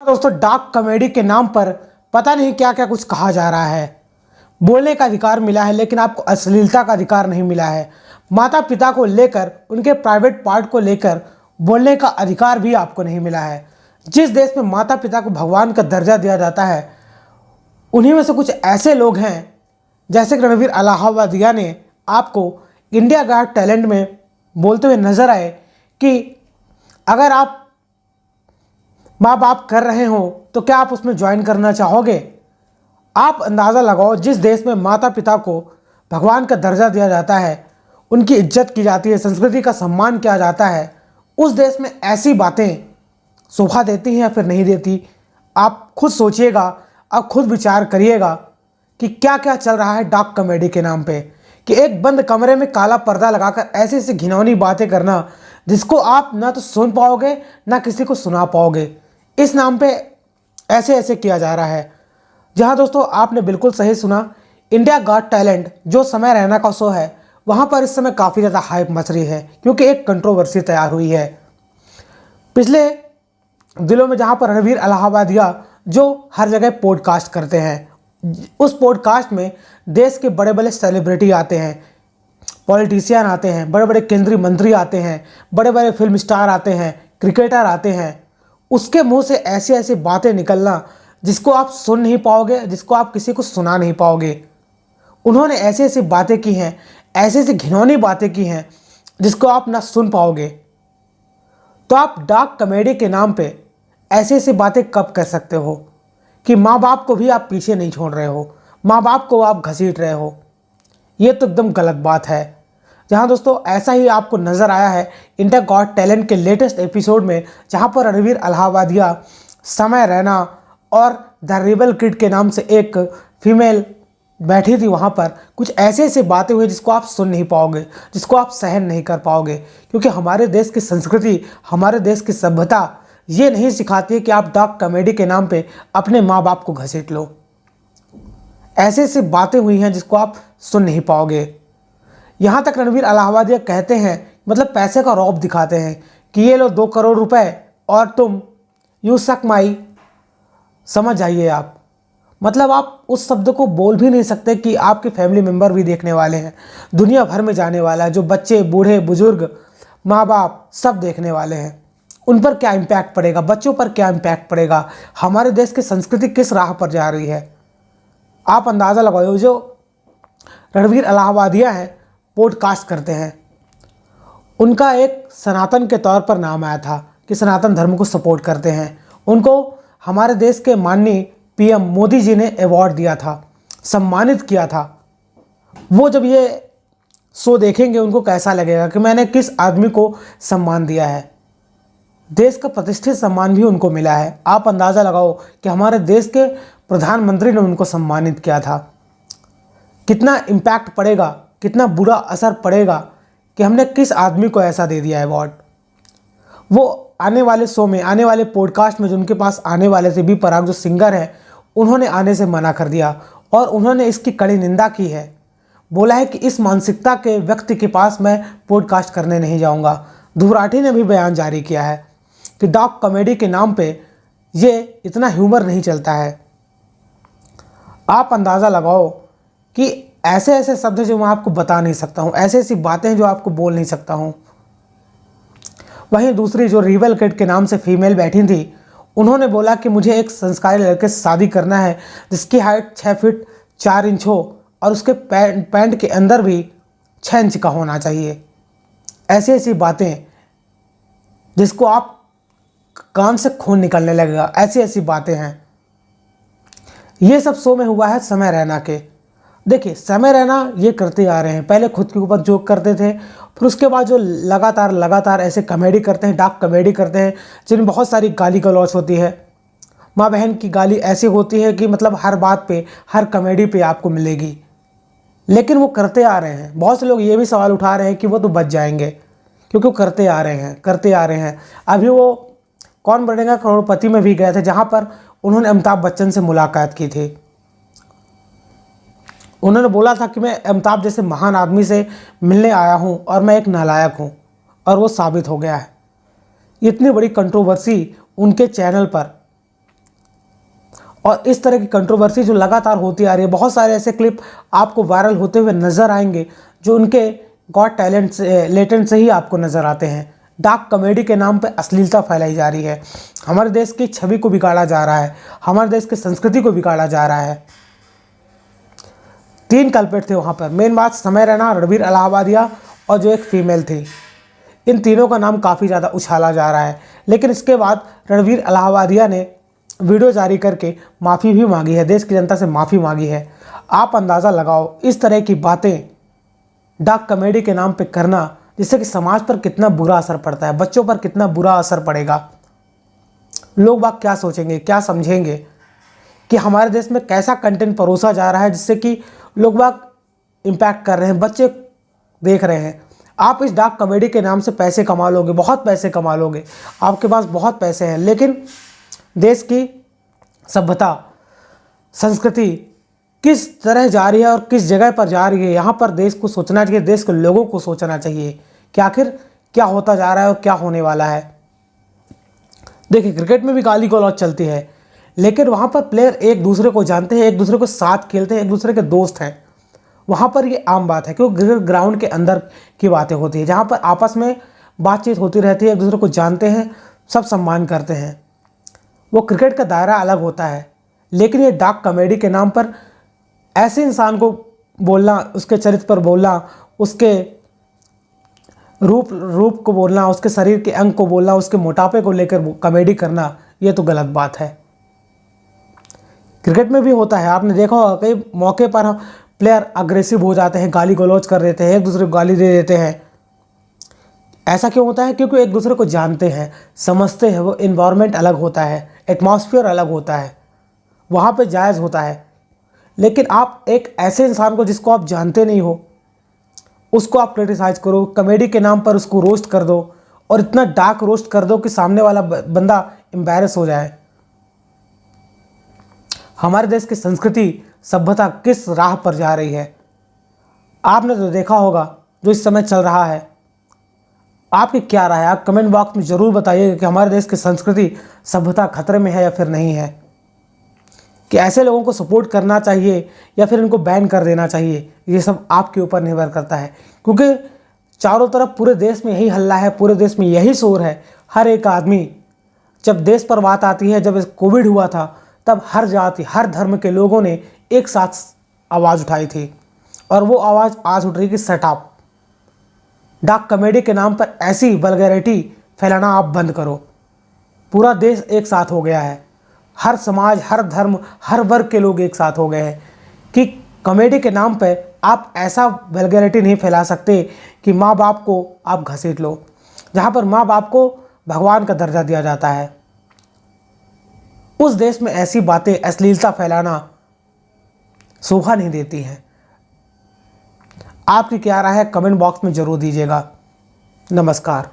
दोस्तों, dark comedy के नाम पर पता नहीं क्या क्या कुछ कहा जा रहा है। बोलने का अधिकार मिला है, लेकिन आपको अश्लीलता का अधिकार नहीं मिला है। माता पिता को लेकर, उनके प्राइवेट पार्ट को लेकर बोलने का अधिकार भी आपको नहीं मिला है। जिस देश में माता पिता को भगवान का दर्जा दिया जाता है, उन्हीं में से कुछ ऐसे लोग हैं जैसे कि रणवीर अलाहाबादिया ने आपको इंडिया गॉट टैलेंट में बोलते हुए नजर आए कि अगर आप माँ बाप कर रहे हो तो क्या आप उसमें ज्वाइन करना चाहोगे। आप अंदाज़ा लगाओ, जिस देश में माता पिता को भगवान का दर्जा दिया जाता है, उनकी इज्जत की जाती है, संस्कृति का सम्मान किया जाता है, उस देश में ऐसी बातें शोभा देती हैं या फिर नहीं देती। आप खुद सोचिएगा, आप खुद विचार करिएगा कि क्या क्या चल रहा है डार्क कॉमेडी के नाम पे, कि एक बंद कमरे में काला पर्दा लगाकर ऐसी ऐसी घिनौनी बातें करना जिसको आप ना तो सुन पाओगे ना किसी को सुना पाओगे। इस नाम पे ऐसे ऐसे किया जा रहा है। जहां दोस्तों, आपने बिल्कुल सही सुना, इंडिया गॉट टैलेंट जो समय रैना का शो है, वहां पर इस समय काफ़ी ज़्यादा हाइप मच रही है, क्योंकि एक कंट्रोवर्सी तैयार हुई है पिछले दिनों में, जहां पर रणवीर अलाहाबादिया जो हर जगह पॉडकास्ट करते हैं, उस पॉडकास्ट में देश के बड़े बड़े सेलिब्रिटी आते हैं, पॉलिटिशियन आते हैं, बड़े बड़े केंद्रीय मंत्री आते हैं, बड़े बड़े फिल्म स्टार आते हैं, क्रिकेटर आते हैं। उसके मुंह से ऐसी ऐसी बातें निकलना जिसको आप सुन नहीं पाओगे, जिसको आप किसी को सुना नहीं पाओगे। उन्होंने ऐसी ऐसी बातें की हैं, ऐसी ऐसी घिनौनी बातें की हैं जिसको आप ना सुन पाओगे। तो आप डार्क कॉमेडी के नाम पे ऐसी ऐसी बातें कब कर सकते हो कि माँ बाप को भी आप पीछे नहीं छोड़ रहे हो, माँ बाप को आप घसीट रहे हो। ये तो एकदम गलत बात है। जहां दोस्तों, ऐसा ही आपको नज़र आया है इंडिया गॉट टैलेंट के लेटेस्ट एपिसोड में, जहां पर रणवीर अलाहाबादिया, समय रैना और द रिबल किड के नाम से एक फीमेल बैठी थी। वहां पर कुछ ऐसे ऐसे बातें हुई जिसको आप सुन नहीं पाओगे, जिसको आप सहन नहीं कर पाओगे, क्योंकि हमारे देश की संस्कृति, हमारे देश की सभ्यता ये नहीं सिखाती है कि आप डार्क कॉमेडी के नाम पे अपने माँ बाप को घसीट लो। ऐसे ऐसी बातें हुई हैं जिसको आप सुन नहीं पाओगे। यहाँ तक रणवीर अलाहाबादिया कहते हैं, मतलब पैसे का रौब दिखाते हैं कि ये लो 2 करोड़ रुपए और तुम यू सक माई। समझ जाइए आप, मतलब आप उस शब्द को बोल भी नहीं सकते कि आपके फैमिली मेम्बर भी देखने वाले हैं, दुनिया भर में जाने वाला है, जो बच्चे, बूढ़े, बुजुर्ग, माँ बाप सब देखने वाले हैं। उन पर क्या इम्पैक्ट पड़ेगा, बच्चों पर क्या इम्पैक्ट पड़ेगा, हमारे देश की संस्कृति किस राह पर जा रही है। आप अंदाज़ा लगाओ, जो रणवीर अलाहाबादिया हैं, पॉडकास्ट करते हैं, उनका एक सनातन के तौर पर नाम आया था कि सनातन धर्म को सपोर्ट करते हैं। उनको हमारे देश के माननीय पीएम मोदी जी ने अवार्ड दिया था, सम्मानित किया था। वो जब ये शो देखेंगे, उनको कैसा लगेगा कि मैंने किस आदमी को सम्मान दिया है। देश का प्रतिष्ठित सम्मान भी उनको मिला है। आप अंदाज़ा लगाओ कि हमारे देश के प्रधानमंत्री ने उनको सम्मानित किया था। कितना इम्पैक्ट पड़ेगा, कितना बुरा असर पड़ेगा कि हमने किस आदमी को ऐसा दे दिया अवार्ड। वो आने वाले शो में, आने वाले पॉडकास्ट में जो उनके पास आने वाले थे, बी पराग जो सिंगर हैं, उन्होंने आने से मना कर दिया और उन्होंने इसकी कड़ी निंदा की है। बोला है कि इस मानसिकता के व्यक्ति के पास मैं पॉडकास्ट करने नहीं जाऊंगा। ध्रुव राठी ने भी बयान जारी किया है कि डार्क कॉमेडी के नाम पे ये इतना ह्यूमर नहीं चलता है। आप अंदाज़ा लगाओ कि ऐसे ऐसे शब्द जो मैं आपको बता नहीं सकता हूँ, ऐसी ऐसी बातें जो आपको बोल नहीं सकता हूँ। वहीं दूसरी जो रिबल किड के नाम से फीमेल बैठी थी, उन्होंने बोला कि मुझे एक संस्कारी लड़के से शादी करना है जिसकी हाइट 6 फीट 4 इंच हो और उसके पैंट के अंदर भी 6 इंच का होना चाहिए। ऐसी ऐसी बातें जिसको आप कान से खून निकलने लगेगा, ऐसी ऐसी बातें हैं। ये सब शो में हुआ है समय रैना के। देखिए, समय रैना ये करते आ रहे हैं, पहले खुद के ऊपर जोक करते थे, फिर उसके बाद जो लगातार ऐसे कॉमेडी करते हैं, डार्क कॉमेडी करते हैं, जिनमें बहुत सारी गाली गलौच होती है। माँ बहन की गाली ऐसी होती है कि मतलब हर बात पे, हर कॉमेडी पे आपको मिलेगी। लेकिन वो करते आ रहे हैं। बहुत से लोग ये भी सवाल उठा रहे हैं कि वो तो बच जाएंगे, क्योंकि वो करते आ रहे हैं। अभी वो कौन बनेगा करोड़पति में भी गए थे, जहाँ पर उन्होंने अमिताभ बच्चन से मुलाकात की थी। उन्होंने बोला था कि मैं अमिताभ जैसे महान आदमी से मिलने आया हूं और मैं एक नालायक हूं, और वो साबित हो गया है। इतनी बड़ी कंट्रोवर्सी उनके चैनल पर और इस तरह की कंट्रोवर्सी जो लगातार होती आ रही है, बहुत सारे ऐसे क्लिप आपको वायरल होते हुए नज़र आएंगे जो उनके गॉट टैलेंट से लेटेंट से ही आपको नज़र आते हैं। डार्क कॉमेडी के नाम पे अश्लीलता फैलाई जा रही है, हमारे देश की छवि को बिगाड़ा जा रहा है, हमारे देश की संस्कृति को बिगाड़ा जा रहा है। 3 कल्प्रिट थे वहाँ पर, मेन बात समय रैना, रणबीर इलाहाबादिया और जो एक फीमेल थी, इन तीनों का नाम काफ़ी ज़्यादा उछाला जा रहा है। लेकिन इसके बाद रणबीर इलाहाबादिया ने वीडियो जारी करके माफ़ी भी मांगी है, देश की जनता से माफ़ी मांगी है। आप अंदाज़ा लगाओ इस तरह की बातें डार्क कॉमेडी के नाम पे करना, जिससे कि समाज पर कितना बुरा असर पड़ता है, बच्चों पर कितना बुरा असर पड़ेगा। लोग बाग क्या सोचेंगे, क्या समझेंगे कि हमारे देश में कैसा कंटेंट परोसा जा रहा है जिससे कि लोग बाग इम्पैक्ट कर रहे हैं, बच्चे देख रहे हैं। आप इस डार्क कॉमेडी के नाम से पैसे कमा लोगे, बहुत पैसे कमा लोगे, आपके पास बहुत पैसे हैं, लेकिन देश की सभ्यता संस्कृति किस तरह जा रही है और किस जगह पर जा रही है, यहाँ पर देश को सोचना चाहिए, देश के लोगों को सोचना चाहिए कि आखिर क्या होता जा रहा है और क्या होने वाला है। देखिए, क्रिकेट में भी गाली गलौज चलती है, लेकिन वहाँ पर प्लेयर एक दूसरे को जानते हैं, एक दूसरे को साथ खेलते हैं, एक दूसरे के दोस्त हैं। वहाँ पर ये आम बात है, क्योंकि ग्राउंड के अंदर की बातें होती है, जहाँ पर आपस में बातचीत होती रहती है, एक दूसरे को जानते हैं, सब सम्मान करते हैं। वो क्रिकेट का दायरा अलग होता है, लेकिन ये डार्क कॉमेडी के नाम पर ऐसे इंसान को बोलना, उसके चरित्र पर बोलना, उसके रूप को बोलना, उसके शरीर के अंग को बोलना, उसके मोटापे को लेकर कॉमेडी करना, ये तो गलत बात है। क्रिकेट में भी होता है, आपने देखा होगा कई मौके पर हम प्लेयर अग्रेसिव हो जाते हैं, गाली गलौज कर देते हैं, एक दूसरे को गाली दे देते हैं। ऐसा क्यों होता है? क्योंकि एक दूसरे को जानते हैं, समझते हैं। वो इन्वायरमेंट अलग होता है, एटमॉस्फेयर अलग होता है, वहाँ पे जायज़ होता है। लेकिन आप एक ऐसे इंसान को जिसको आप जानते नहीं हो, उसको आप क्रिटिसाइज करो, कॉमेडी के नाम पर उसको रोस्ट कर दो, और इतना डार्क रोस्ट कर दो कि सामने वाला बंदा एम्बैरस हो जाए। हमारे देश की संस्कृति सभ्यता किस राह पर जा रही है, आपने तो देखा होगा जो इस समय चल रहा है। आपकी क्या राय है? आप कमेंट बॉक्स में ज़रूर बताइएगा कि हमारे देश की संस्कृति सभ्यता खतरे में है या फिर नहीं है, कि ऐसे लोगों को सपोर्ट करना चाहिए या फिर इनको बैन कर देना चाहिए। ये सब आपके ऊपर निर्भर करता है, क्योंकि चारों तरफ पूरे देश में यही हल्ला है, पूरे देश में यही शोर है। हर एक आदमी, जब देश पर बात आती है, जब कोविड हुआ था, तब हर जाति, हर धर्म के लोगों ने एक साथ आवाज़ उठाई थी, और वो आवाज़ आज उठ रही कि शट अप। डार्क कॉमेडी के नाम पर ऐसी वल्गैरिटी फैलाना आप बंद करो। पूरा देश एक साथ हो गया है, हर समाज, हर धर्म, हर वर्ग के लोग एक साथ हो गए हैं कि कॉमेडी के नाम पे आप ऐसा वल्गैरिटी नहीं फैला सकते कि माँ बाप को आप घसीट लो, जहाँ पर माँ बाप को भगवान का दर्जा दिया जाता है। उस देश में ऐसी बातें, अश्लीलता फैलाना शोभा नहीं देती हैं। आपकी क्या राय है? कमेंट बॉक्स में ज़रूर दीजिएगा। नमस्कार।